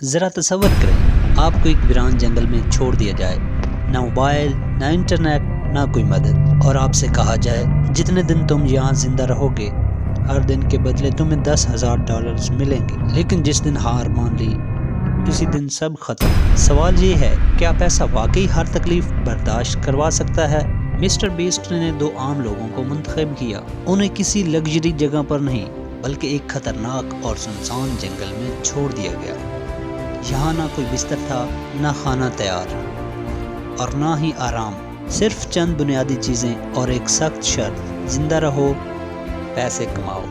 ذرا تصور کریں آپ کو ایک ویران جنگل میں چھوڑ دیا جائے، نہ موبائل، نہ انٹرنیٹ، نہ کوئی مدد، اور آپ سے کہا جائے جتنے دن تم یہاں زندہ رہو گے ہر دن کے بدلے تمہیں $10,000 ملیں گے۔ لیکن جس دن ہار مان لی اسی دن سب ختم۔ سوال یہ ہے، کیا پیسہ واقعی ہر تکلیف برداشت کروا سکتا ہے؟ مسٹر بیسٹ نے 2 عام لوگوں کو منتخب کیا۔ انہیں کسی لگژری جگہ پر نہیں بلکہ ایک خطرناک اور سنسان جنگل میں چھوڑ دیا گیا۔ یہاں نہ کوئی بستر تھا، نہ کھانا تیار، اور نہ ہی آرام، صرف چند بنیادی چیزیں اور ایک سخت شرط، زندہ رہو، پیسے کماؤ۔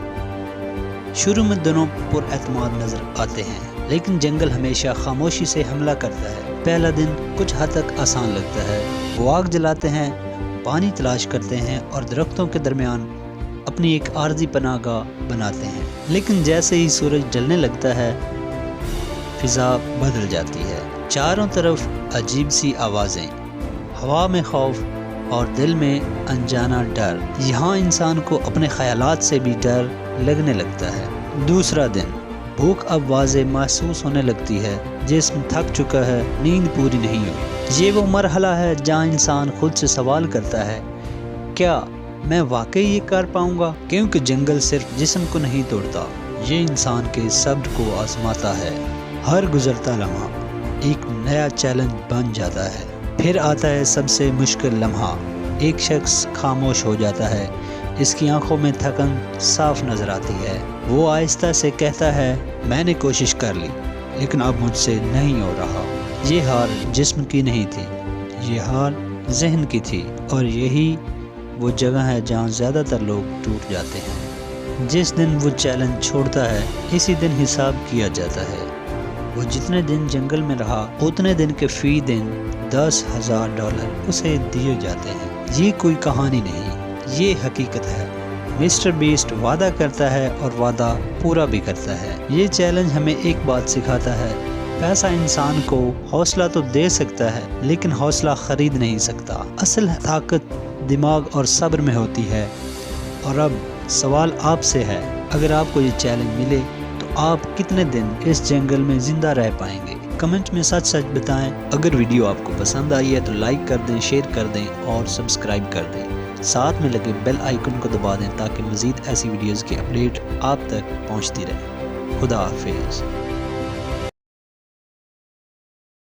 شروع میں دونوں پر اعتماد نظر آتے ہیں، لیکن جنگل ہمیشہ خاموشی سے حملہ کرتا ہے۔ پہلا دن کچھ حد تک آسان لگتا ہے۔ وہ آگ جلاتے ہیں، پانی تلاش کرتے ہیں اور درختوں کے درمیان اپنی ایک عارضی پناہ گاہ بناتے ہیں۔ لیکن جیسے ہی سورج ڈھلنے لگتا ہے فضا بدل جاتی ہے۔ چاروں طرف عجیب سی آوازیں، ہوا میں خوف اور دل میں انجانا ڈر۔ یہاں انسان کو اپنے خیالات سے بھی ڈر لگنے لگتا ہے۔ دوسرا دن، بھوک اب واضح محسوس ہونے لگتی ہے، جسم تھک چکا ہے، نیند پوری نہیں ہوئی۔ یہ وہ مرحلہ ہے جہاں انسان خود سے سوال کرتا ہے، کیا میں واقعی یہ کر پاؤں گا؟ کیونکہ جنگل صرف جسم کو نہیں توڑتا، یہ انسان کے صبر کو آزماتا ہے۔ ہر گزرتا لمحہ ایک نیا چیلنج بن جاتا ہے۔ پھر آتا ہے سب سے مشکل لمحہ، ایک شخص خاموش ہو جاتا ہے، اس کی آنکھوں میں تھکن صاف نظر آتی ہے۔ وہ آہستہ سے کہتا ہے، میں نے کوشش کر لی لیکن اب مجھ سے نہیں ہو رہا۔ یہ ہار جسم کی نہیں تھی، یہ ہار ذہن کی تھی، اور یہی وہ جگہ ہے جہاں زیادہ تر لوگ ٹوٹ جاتے ہیں۔ جس دن وہ چیلنج چھوڑتا ہے اسی دن حساب کیا جاتا ہے۔ وہ جتنے دن جنگل میں رہا اتنے دن کے فی دن $10,000 اسے دیے جاتے ہیں۔ یہ کوئی کہانی نہیں، یہ حقیقت ہے۔ مسٹر بیسٹ وعدہ کرتا ہے اور وعدہ پورا بھی کرتا ہے۔ یہ چیلنج ہمیں ایک بات سکھاتا ہے، پیسہ انسان کو حوصلہ تو دے سکتا ہے لیکن حوصلہ خرید نہیں سکتا۔ اصل طاقت دماغ اور صبر میں ہوتی ہے۔ اور اب سوال آپ سے ہے، اگر آپ کو یہ چیلنج ملے تو آپ کتنے دن اس جنگل میں زندہ رہ پائیں گے؟ کمنٹ میں سچ سچ بتائیں۔ اگر ویڈیو آپ کو پسند آئی ہے تو لائک کر دیں، شیئر کر دیں اور سبسکرائب کر دیں۔ ساتھ میں لگے بیل آئیکن کو دبا دیں تاکہ مزید ایسی ویڈیوز کی اپڈیٹ آپ تک پہنچتی رہے۔ خدا حافظ۔